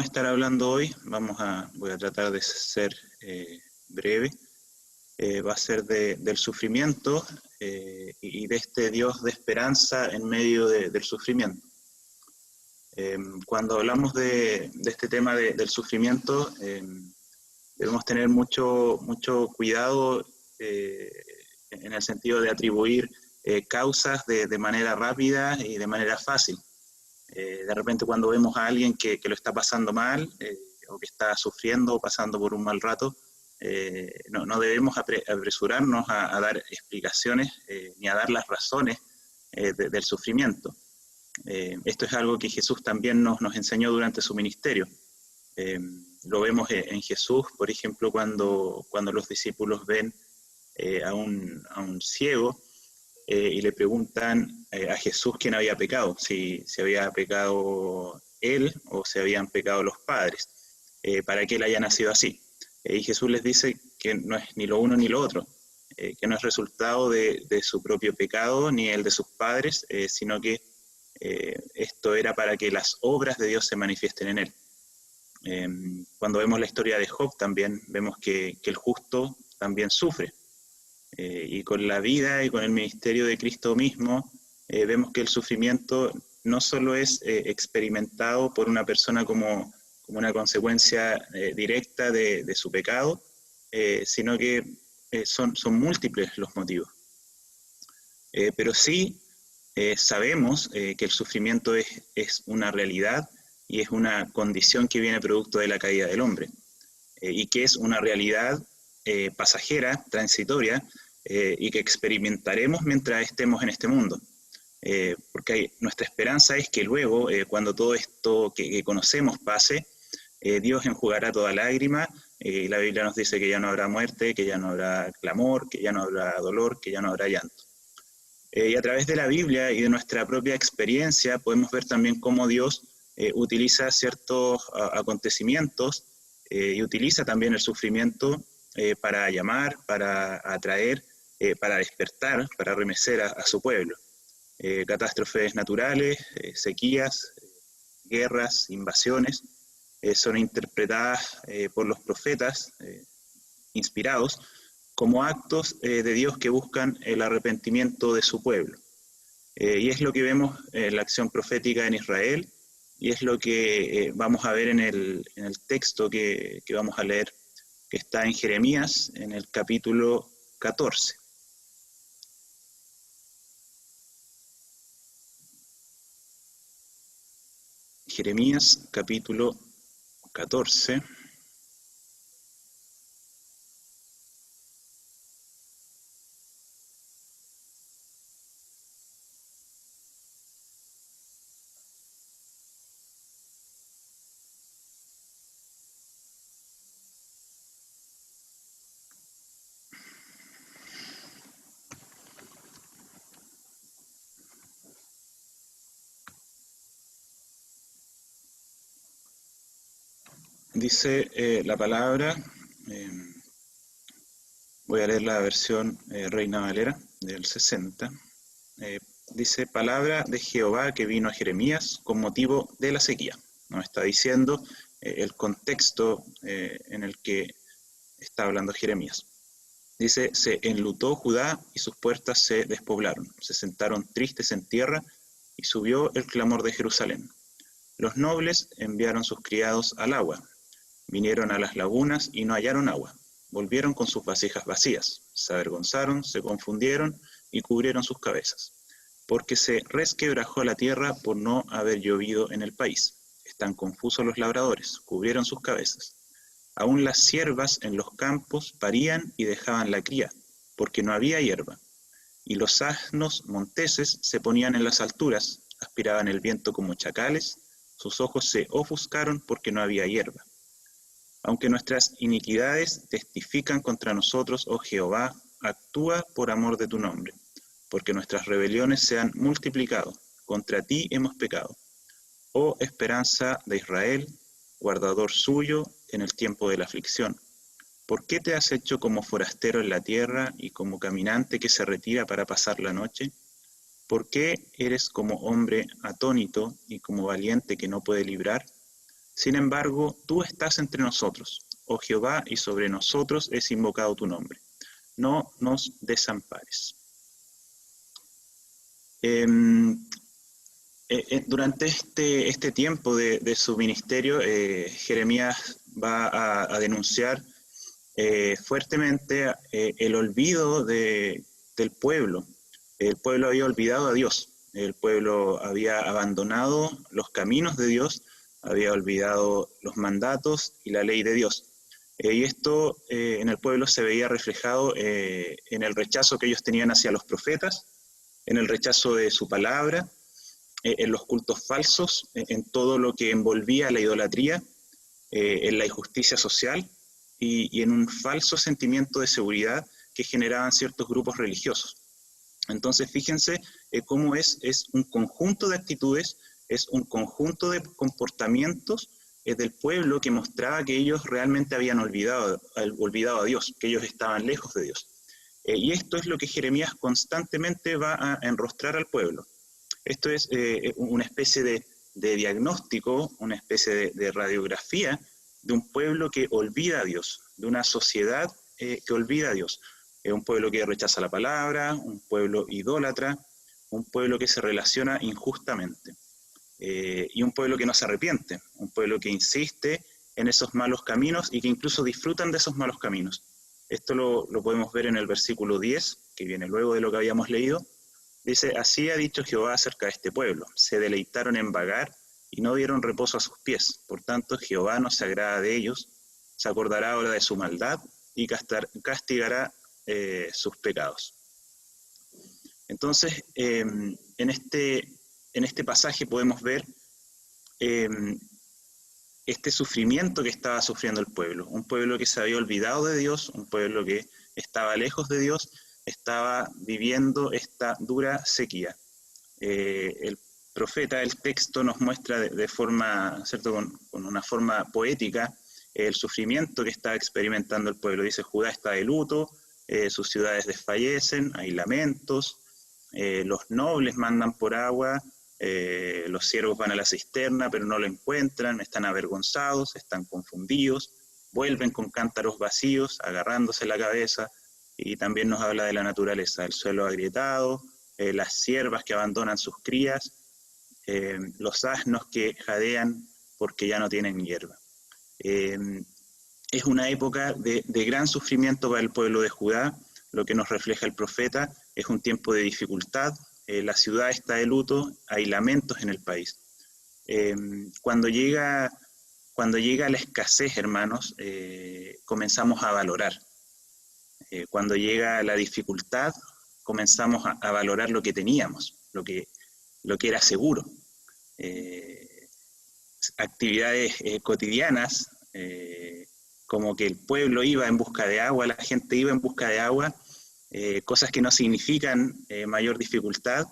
vamos a estar hablando hoy, voy a tratar de ser breve, va a ser del sufrimiento y de este Dios de esperanza en medio del sufrimiento. Cuando hablamos de este tema del sufrimiento, debemos tener mucho cuidado en el sentido de atribuir causas de manera rápida y de manera fácil. De repente cuando vemos a alguien que lo está pasando mal o que está sufriendo o pasando por un mal rato, no debemos apresurarnos a dar explicaciones ni a dar las razones del sufrimiento. Esto es algo que Jesús también nos enseñó durante su ministerio. Lo vemos en Jesús, por ejemplo, cuando los discípulos ven a un ciego y le preguntan a Jesús quién había pecado, si había pecado él o si habían pecado los padres, para que él haya nacido así. Y Jesús les dice que no es ni lo uno ni lo otro, que no es resultado de su propio pecado ni el de sus padres, sino que esto era para que las obras de Dios se manifiesten en él. Cuando vemos la historia de Job también vemos que el justo también sufre. Y con la vida y con el ministerio de Cristo mismo, vemos que el sufrimiento no solo es experimentado por una persona como una consecuencia directa de su pecado, sino que son múltiples los motivos. Pero sí sabemos que el sufrimiento es una realidad y es una condición que viene producto de la caída del hombre, y que es una realidad pasajera, transitoria, y que experimentaremos mientras estemos en este mundo. Porque nuestra esperanza es que luego, cuando todo esto que conocemos pase, Dios enjugará toda lágrima. La Biblia nos dice que ya no habrá muerte, que ya no habrá clamor, que ya no habrá dolor, que ya no habrá llanto. Y a través de la Biblia y de nuestra propia experiencia podemos ver también cómo Dios utiliza ciertos acontecimientos y utiliza también el sufrimiento para llamar, para atraer, para despertar, para remecer a su pueblo. Catástrofes naturales, sequías, guerras, invasiones, son interpretadas por los profetas inspirados como actos de Dios que buscan el arrepentimiento de su pueblo. Y es lo que vemos en la acción profética en Israel, y es lo que vamos a ver en el texto que vamos a leer, que está en Jeremías, en el capítulo 14. Jeremías, capítulo 14. Dice la palabra, voy a leer la versión Reina Valera del 60, dice: palabra de Jehová que vino a Jeremías con motivo de la sequía. Nos está diciendo el contexto en el que está hablando Jeremías. Dice: se enlutó Judá y sus puertas se despoblaron, se sentaron tristes en tierra y subió el clamor de Jerusalén. Los nobles enviaron sus criados al agua. Vinieron a las lagunas y no hallaron agua. Volvieron con sus vasijas vacías. Se avergonzaron, se confundieron y cubrieron sus cabezas. Porque se resquebrajó la tierra por no haber llovido en el país. Están confusos los labradores, cubrieron sus cabezas. Aún las ciervas en los campos parían y dejaban la cría, porque no había hierba. Y los asnos monteses se ponían en las alturas, aspiraban el viento como chacales, sus ojos se ofuscaron porque no había hierba. Aunque nuestras iniquidades testifican contra nosotros, oh Jehová, actúa por amor de tu nombre, porque nuestras rebeliones se han multiplicado, contra ti hemos pecado. Oh esperanza de Israel, guardador suyo en el tiempo de la aflicción, ¿por qué te has hecho como forastero en la tierra y como caminante que se retira para pasar la noche? ¿Por qué eres como hombre atónito y como valiente que no puede librar? Sin embargo, tú estás entre nosotros, oh Jehová, y sobre nosotros es invocado tu nombre. No nos desampares. Durante este tiempo de su ministerio, Jeremías va a denunciar fuertemente el olvido del pueblo. El pueblo había olvidado a Dios, el pueblo había abandonado los caminos de Dios, había olvidado los mandatos y la ley de Dios. Y esto en el pueblo se veía reflejado en el rechazo que ellos tenían hacia los profetas, en el rechazo de su palabra, en los cultos falsos, en todo lo que envolvía la idolatría, en la injusticia social y en un falso sentimiento de seguridad que generaban ciertos grupos religiosos. Entonces, fíjense cómo es un conjunto de actitudes, es un conjunto de comportamientos del pueblo que mostraba que ellos realmente habían olvidado a Dios, que ellos estaban lejos de Dios. Y esto es lo que Jeremías constantemente va a enrostrar al pueblo. Esto es una especie de diagnóstico, una especie de radiografía de un pueblo que olvida a Dios, de una sociedad que olvida a Dios. Un pueblo que rechaza la palabra, un pueblo idólatra, un pueblo que se relaciona injustamente. Y un pueblo que no se arrepiente, un pueblo que insiste en esos malos caminos y que incluso disfrutan de esos malos caminos. Esto lo podemos ver en el versículo 10, que viene luego de lo que habíamos leído. Dice, así ha dicho Jehová acerca de este pueblo, se deleitaron en vagar y no dieron reposo a sus pies. Por tanto, Jehová no se agrada de ellos, se acordará ahora de su maldad y castigará sus pecados. Entonces, en este pasaje podemos ver este sufrimiento que estaba sufriendo el pueblo, un pueblo que se había olvidado de Dios, un pueblo que estaba lejos de Dios, estaba viviendo esta dura sequía. El profeta, el texto nos muestra de forma, ¿cierto? Con una forma poética el sufrimiento que está experimentando el pueblo. Dice, Judá está de luto, sus ciudades desfallecen, hay lamentos, los nobles mandan por agua, los siervos van a la cisterna, pero no lo encuentran, están avergonzados, están confundidos, vuelven con cántaros vacíos, agarrándose la cabeza, y también nos habla de la naturaleza, el suelo agrietado, las ciervas que abandonan sus crías, los asnos que jadean porque ya no tienen hierba. Es una época de gran sufrimiento para el pueblo de Judá, lo que nos refleja el profeta, es un tiempo de dificultad, la ciudad está de luto, hay lamentos en el país. Cuando llega la escasez, hermanos, comenzamos a valorar. Cuando llega la dificultad, comenzamos a valorar lo que teníamos, lo que era seguro. Actividades cotidianas, como que el pueblo iba en busca de agua, la gente iba en busca de agua, cosas que no significan mayor dificultad,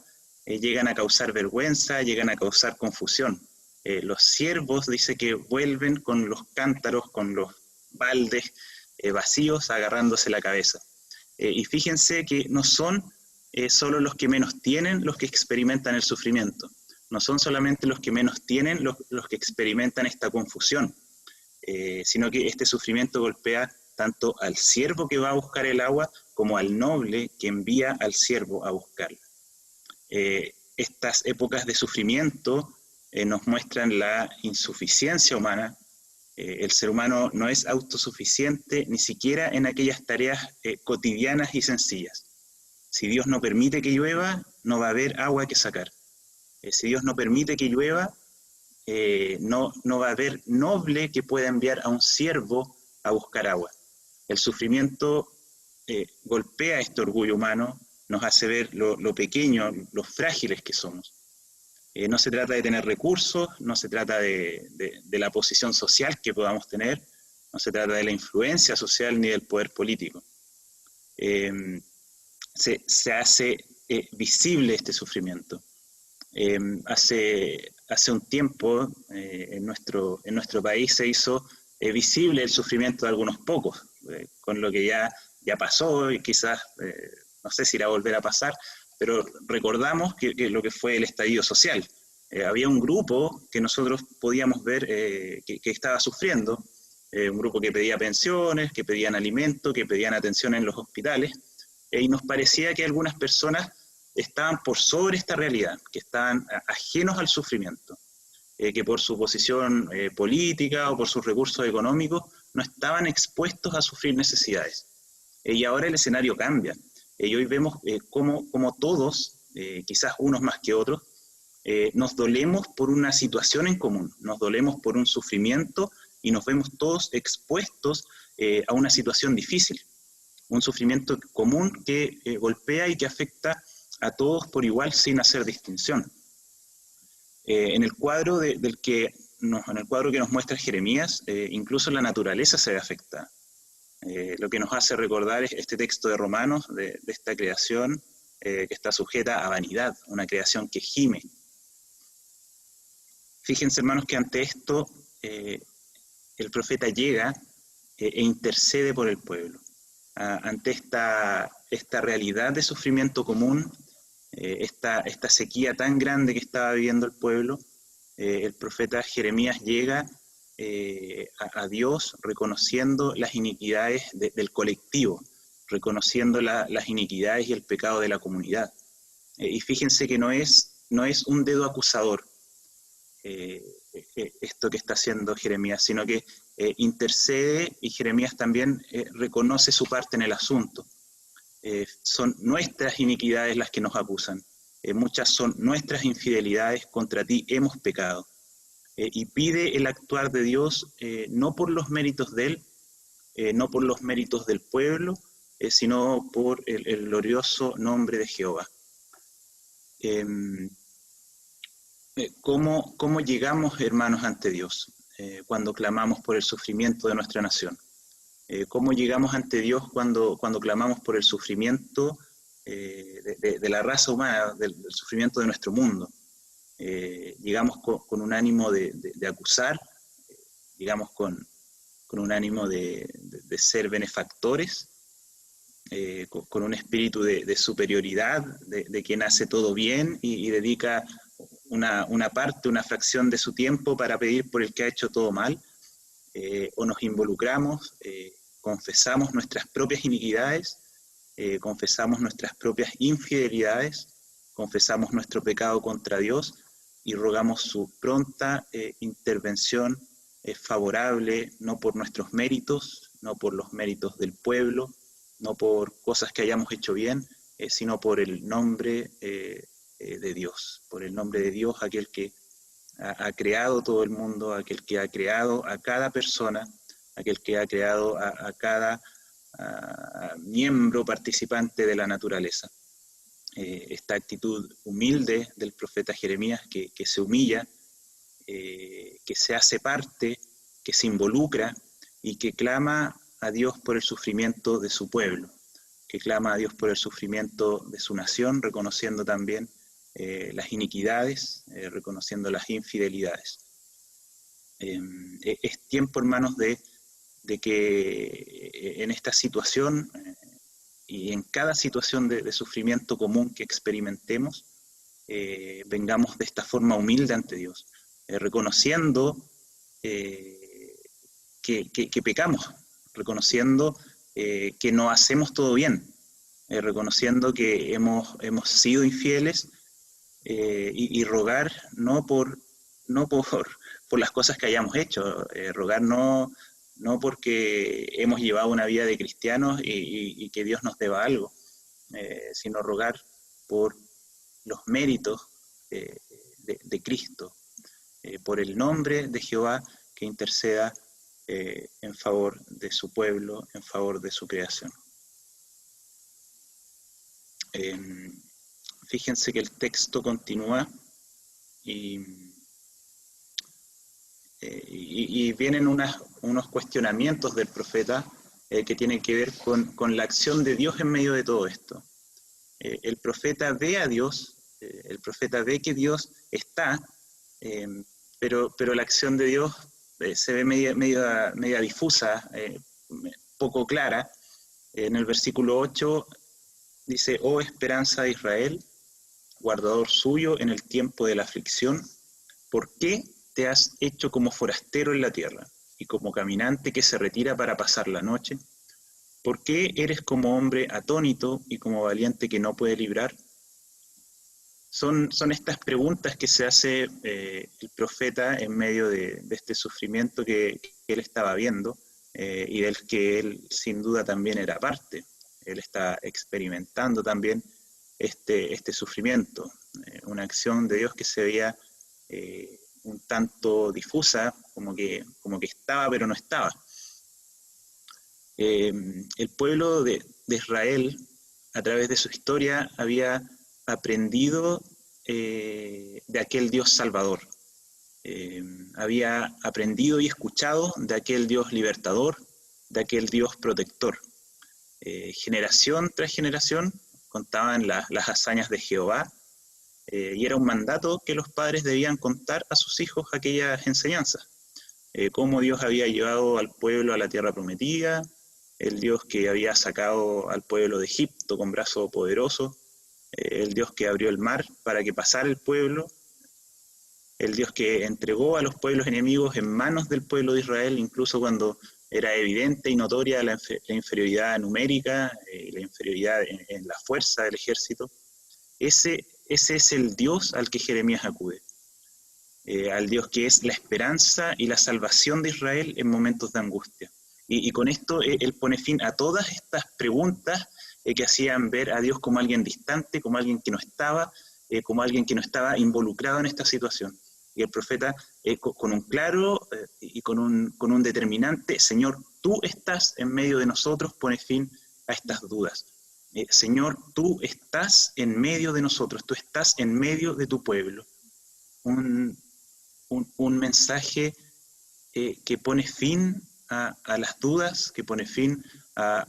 llegan a causar vergüenza, llegan a causar confusión. Los siervos, dice que vuelven con los cántaros, con los baldes vacíos, agarrándose la cabeza. Y fíjense que no son solo los que menos tienen los que experimentan el sufrimiento, no son solamente los que menos tienen los que experimentan esta confusión, sino que este sufrimiento golpea tanto al siervo que va a buscar el agua como al noble que envía al siervo a buscarla. Estas épocas de sufrimiento nos muestran la insuficiencia humana. El ser humano no es autosuficiente ni siquiera en aquellas tareas cotidianas y sencillas. Si Dios no permite que llueva, no va a haber agua que sacar. Si Dios no permite que llueva, no va a haber noble que pueda enviar a un siervo a buscar agua. El sufrimiento golpea este orgullo humano, nos hace ver lo pequeño, lo frágiles que somos. No se trata de tener recursos, no se trata de la posición social que podamos tener, no se trata de la influencia social ni del poder político. Se hace visible este sufrimiento. Hace un tiempo en nuestro país se hizo visible el sufrimiento de algunos pocos, con lo que ya pasó y quizás, no sé si irá a volver a pasar, pero recordamos que lo que fue el estallido social. había un grupo que nosotros podíamos ver que estaba sufriendo, un grupo que pedía pensiones, que pedían alimento, que pedían atención en los hospitales, y nos parecía que algunas personas estaban por sobre esta realidad, que estaban ajenos al sufrimiento, que por su posición política o por sus recursos económicos no estaban expuestos a sufrir necesidades. Y ahora el escenario cambia. Y hoy vemos cómo todos, quizás unos más que otros, nos dolemos por una situación en común, nos dolemos por un sufrimiento y nos vemos todos expuestos a una situación difícil, un sufrimiento común que golpea y que afecta a todos por igual sin hacer distinción. En el cuadro en el cuadro que nos muestra Jeremías, incluso la naturaleza se ve afectada. Lo que nos hace recordar es este texto de Romanos, de esta creación que está sujeta a vanidad, una creación que gime. Fíjense, hermanos, que ante esto el profeta llega e intercede por el pueblo. Ante esta realidad de sufrimiento común, esta sequía tan grande que estaba viviendo el pueblo, el profeta Jeremías llega a Dios reconociendo las iniquidades del colectivo, reconociendo las iniquidades y el pecado de la comunidad. Y fíjense que no es un dedo acusador esto que está haciendo Jeremías, sino que intercede, y Jeremías también reconoce su parte en el asunto. Son nuestras iniquidades las que nos acusan, muchas son nuestras infidelidades, contra ti hemos pecado. Y pide el actuar de Dios no por los méritos de él, no por los méritos del pueblo, sino por el glorioso nombre de Jehová. ¿Cómo llegamos, hermanos, ante Dios cuando clamamos por el sufrimiento de nuestra nación? ¿Cómo llegamos ante Dios cuando clamamos por el sufrimiento de la raza humana, del sufrimiento de nuestro mundo? Llegamos con un ánimo de acusar, llegamos con un ánimo de ser benefactores, con un espíritu de superioridad, de quien hace todo bien y dedica una parte, una fracción de su tiempo para pedir por el que ha hecho todo mal, o nos involucramos, confesamos nuestras propias iniquidades, confesamos nuestras propias infidelidades, confesamos nuestro pecado contra Dios y rogamos su pronta intervención favorable, no por nuestros méritos, no por los méritos del pueblo, no por cosas que hayamos hecho bien, sino por el nombre de Dios, por el nombre de Dios, aquel que ha creado todo el mundo, aquel que ha creado a cada persona, aquel que ha creado a cada miembro participante de la naturaleza. Esta actitud humilde del profeta Jeremías, que se humilla, que se hace parte, que se involucra y que clama a Dios por el sufrimiento de su pueblo, que clama a Dios por el sufrimiento de su nación, reconociendo también las iniquidades, reconociendo las infidelidades. Es tiempo, hermanos, de que en esta situación y en cada situación de sufrimiento común que experimentemos, vengamos de esta forma humilde ante Dios, reconociendo que pecamos, reconociendo que no hacemos todo bien, reconociendo que hemos sido infieles, y rogar no por las cosas que hayamos hecho, rogar no porque hemos llevado una vida de cristianos y que Dios nos deba algo, sino rogar por los méritos de Cristo, por el nombre de Jehová que interceda en favor de su pueblo, en favor de su creación. Fíjense que el texto continúa y vienen unos cuestionamientos del profeta que tienen que ver con la acción de Dios en medio de todo esto. El profeta ve a Dios, el profeta ve que Dios está, pero la acción de Dios se ve media difusa, poco clara. En el versículo 8 dice: «Oh esperanza de Israel, guardador suyo en el tiempo de la aflicción, ¿por qué te has hecho como forastero en la tierra y como caminante que se retira para pasar la noche? ¿Por qué eres como hombre atónito y como valiente que no puede librar? Son estas preguntas que se hace el profeta en medio de este sufrimiento que él estaba viendo y del que él sin duda también era parte. Él está experimentando también este sufrimiento, una acción de Dios que se veía un tanto difusa, como que estaba pero no estaba. El pueblo de Israel, a través de su historia, había aprendido de aquel Dios salvador. Había aprendido y escuchado de aquel Dios libertador, de aquel Dios protector. Generación tras generación contaban las hazañas de Jehová, y era un mandato que los padres debían contar a sus hijos aquellas enseñanzas. Cómo Dios había llevado al pueblo a la tierra prometida, el Dios que había sacado al pueblo de Egipto con brazo poderoso, el Dios que abrió el mar para que pasara el pueblo, el Dios que entregó a los pueblos enemigos en manos del pueblo de Israel, incluso cuando era evidente y notoria la inferioridad numérica, la inferioridad en la fuerza del ejército. Ese es el Dios al que Jeremías acude, al Dios que es la esperanza y la salvación de Israel en momentos de angustia. Y con esto él pone fin a todas estas preguntas que hacían ver a Dios como alguien distante, como alguien que no estaba, como alguien que no estaba involucrado en esta situación. Y el profeta, con un claro y con un determinante, Señor, tú estás en medio de nosotros, pone fin a estas dudas. Señor, tú estás en medio de nosotros, tú estás en medio de tu pueblo. Un mensaje que pone fin a las dudas, que pone fin a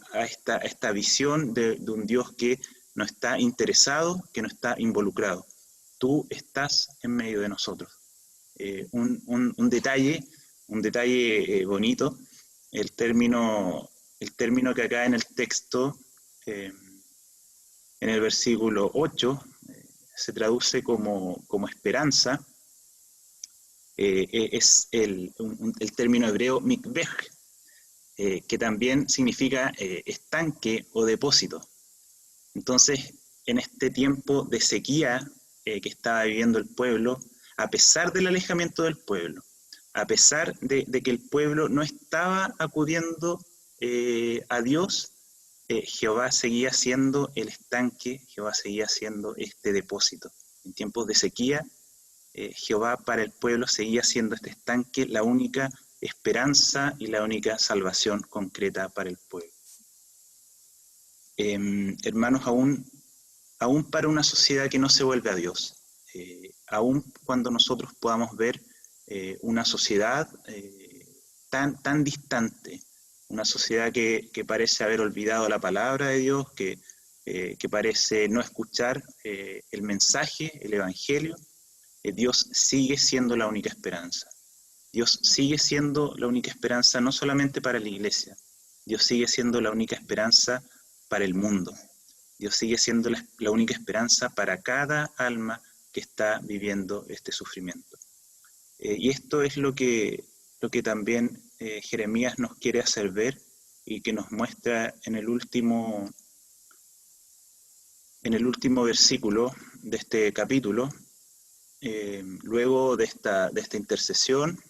esta visión de un Dios que no está interesado, que no está involucrado. Tú estás en medio de nosotros. Un detalle bonito, el término que acá en el texto, en el versículo 8, se traduce como esperanza. Es el término hebreo mikveh, que también significa estanque o depósito. Entonces, en este tiempo de sequía que estaba viviendo el pueblo, a pesar del alejamiento del pueblo, a pesar de que el pueblo no estaba acudiendo a Dios, Jehová seguía siendo el estanque, Jehová seguía siendo este depósito. En tiempos de sequía, Jehová para el pueblo seguía siendo este estanque, la única esperanza y la única salvación concreta para el pueblo. Hermanos, aún para una sociedad que no se vuelve a Dios, aún cuando nosotros podamos ver una sociedad tan distante, una sociedad que parece haber olvidado la palabra de Dios, que parece no escuchar el mensaje, el evangelio, Dios sigue siendo la única esperanza. Dios sigue siendo la única esperanza no solamente para la iglesia, Dios sigue siendo la única esperanza para el mundo. Dios sigue siendo la única esperanza para cada alma que está viviendo este sufrimiento. Y esto es lo que también Jeremías nos quiere hacer ver y que nos muestra en el último versículo de este capítulo. Luego de esta intercesión,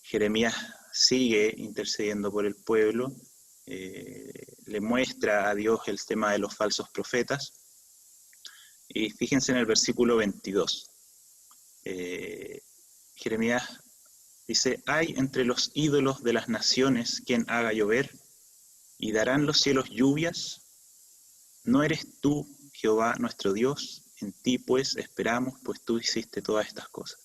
Jeremías sigue intercediendo por el pueblo, le muestra a Dios el tema de los falsos profetas, y fíjense en el versículo 22. Jeremías dice: hay entre los ídolos de las naciones quien haga llover, y darán los cielos lluvias. ¿No eres tú, Jehová, nuestro Dios? En ti, pues, esperamos, pues tú hiciste todas estas cosas.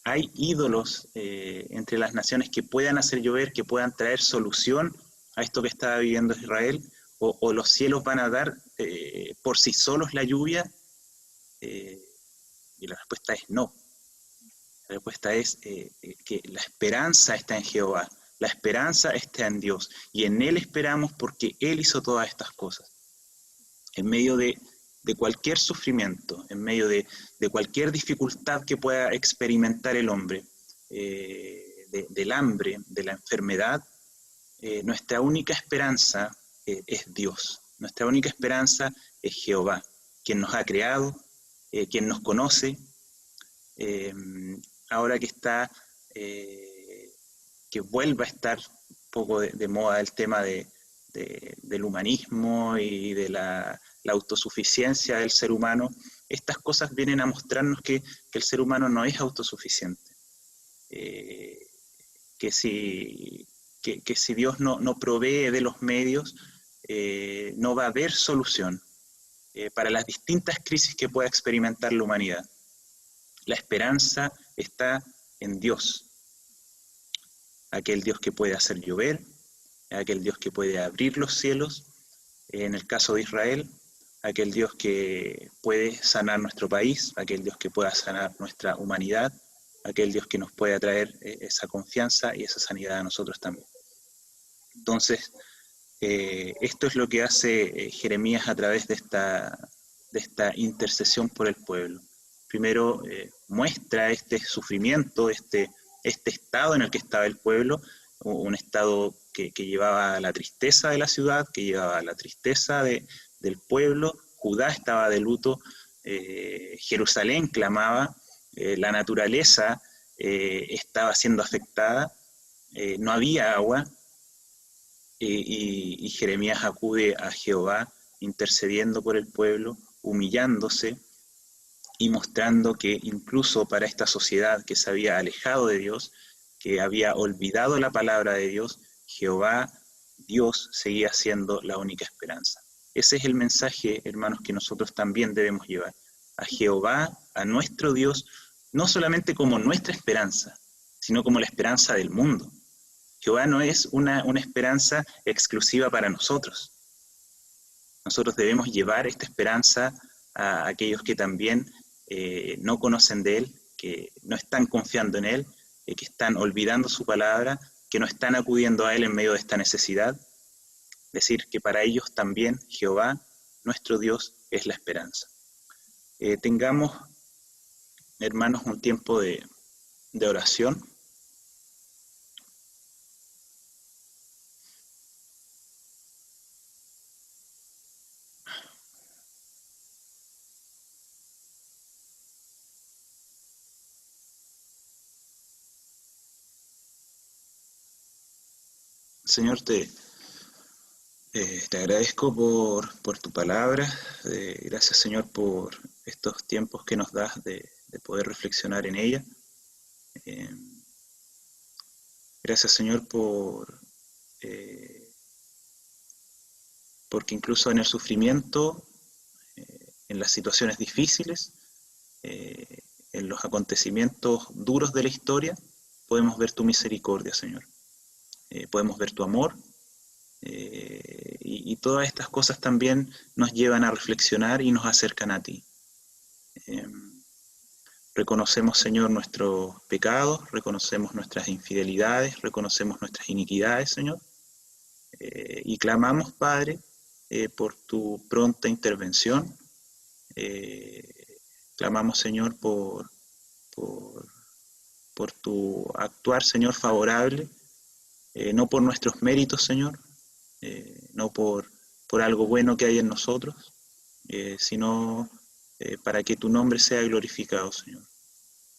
Hay ídolos entre las naciones que puedan hacer llover, que puedan traer solución a esto que estaba viviendo Israel, o los cielos van a dar por sí solos la lluvia. Y la respuesta es no. La respuesta es que la esperanza está en Jehová, la esperanza está en Dios, y en Él esperamos porque Él hizo todas estas cosas. En medio de de cualquier sufrimiento, en medio de cualquier dificultad que pueda experimentar el hombre, del hambre, de la enfermedad, nuestra única esperanza es Dios. Nuestra única esperanza es Jehová, quien nos ha creado, quien nos conoce. Ahora que está, que vuelva a estar un poco de moda el tema del humanismo y de la autosuficiencia del ser humano, estas cosas vienen a mostrarnos que el ser humano no es autosuficiente. Que si Dios no provee de los medios, no va a haber solución para las distintas crisis que pueda experimentar la humanidad. La esperanza está en Dios, aquel Dios que puede hacer llover, aquel Dios que puede abrir los cielos, en el caso de Israel, aquel Dios que puede sanar nuestro país, aquel Dios que pueda sanar nuestra humanidad, aquel Dios que nos puede traer esa confianza y esa sanidad a nosotros también. Entonces, esto es lo que hace Jeremías a través de esta intercesión por el pueblo. Primero muestra este sufrimiento, este estado en el que estaba el pueblo, un estado que llevaba a la tristeza de la ciudad, que llevaba a la tristeza del pueblo. Judá estaba de luto, Jerusalén clamaba, la naturaleza estaba siendo afectada, no había agua, y Jeremías acude a Jehová intercediendo por el pueblo, humillándose y mostrando que incluso para esta sociedad que se había alejado de Dios, que había olvidado la palabra de Dios, Jehová, Dios, seguía siendo la única esperanza. Ese es el mensaje, hermanos, que nosotros también debemos llevar. A Jehová, a nuestro Dios, no solamente como nuestra esperanza, sino como la esperanza del mundo. Jehová no es una esperanza exclusiva para nosotros. Nosotros debemos llevar esta esperanza a aquellos que también no conocen de Él, que no están confiando en Él, que están olvidando su palabra, que no están acudiendo a Él en medio de esta necesidad. Decir que para ellos también Jehová, nuestro Dios, es la esperanza. Tengamos, hermanos, un tiempo de oración. Señor, te agradezco por tu palabra. Gracias, Señor, por estos tiempos que nos das de poder reflexionar en ella. Gracias, Señor, porque incluso en el sufrimiento, en las situaciones difíciles, en los acontecimientos duros de la historia, podemos ver tu misericordia, Señor. Podemos ver tu amor, y todas estas cosas también nos llevan a reflexionar y nos acercan a ti. Reconocemos, Señor, nuestros pecados, reconocemos nuestras infidelidades, reconocemos nuestras iniquidades, Señor, y clamamos, Padre, por tu pronta intervención. Clamamos, Señor, por tu actuar, Señor, favorable, no por nuestros méritos, Señor, no por algo bueno que hay en nosotros, sino para que tu nombre sea glorificado, Señor,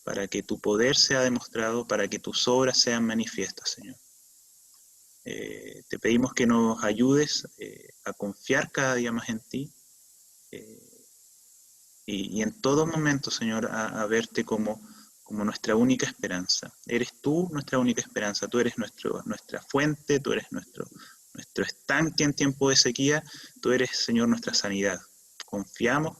para que tu poder sea demostrado, para que tus obras sean manifiestas, Señor. Te pedimos que nos ayudes a confiar cada día más en ti, y en todo momento, Señor, a verte como nuestra única esperanza. Eres tú nuestra única esperanza, tú eres nuestra fuente, tú eres nuestro estanque en tiempo de sequía, tú eres, Señor, nuestra sanidad. Confiamos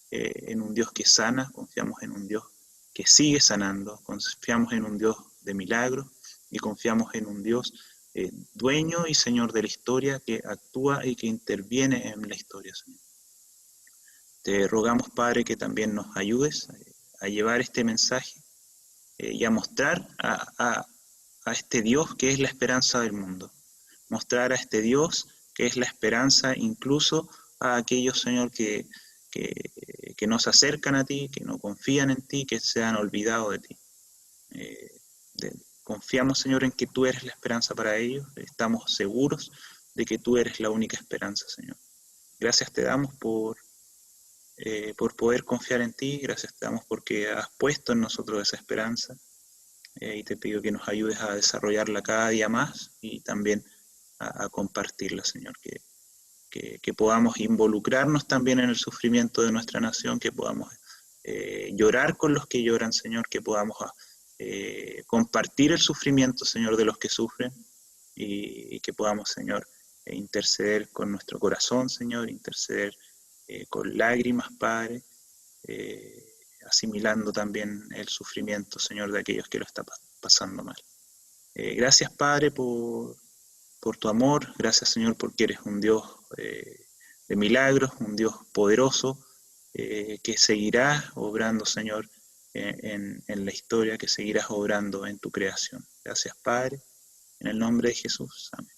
en un Dios que sana, confiamos en un Dios que sigue sanando, confiamos en un Dios de milagros y confiamos en un Dios dueño y Señor de la historia, que actúa y que interviene en la historia, Señor. Te rogamos, Padre, que también nos ayudes a llevar este mensaje y a mostrar a este Dios que es la esperanza del mundo. Mostrar a este Dios que es la esperanza incluso a aquellos, Señor, que que no se acercan a ti, que no confían en ti, que se han olvidado de ti. Confiamos, Señor, en que tú eres la esperanza para ellos. Estamos seguros de que tú eres la única esperanza, Señor. Gracias te damos por poder confiar en ti. Gracias te damos porque has puesto en nosotros esa esperanza. Y te pido que nos ayudes a desarrollarla cada día más y también a compartirla, Señor. Que podamos involucrarnos también en el sufrimiento de nuestra nación, que podamos llorar con los que lloran, Señor, que podamos compartir el sufrimiento, Señor, de los que sufren y que podamos, Señor, interceder con nuestro corazón, Señor, interceder con lágrimas, Padre, asimilando también el sufrimiento, Señor, de aquellos que lo están pasando mal. Gracias, Padre, por tu amor. Gracias, Señor, porque eres un Dios de milagros, un Dios poderoso, que seguirá obrando, Señor, en la historia, que seguirás obrando en tu creación. Gracias, Padre, en el nombre de Jesús. Amén.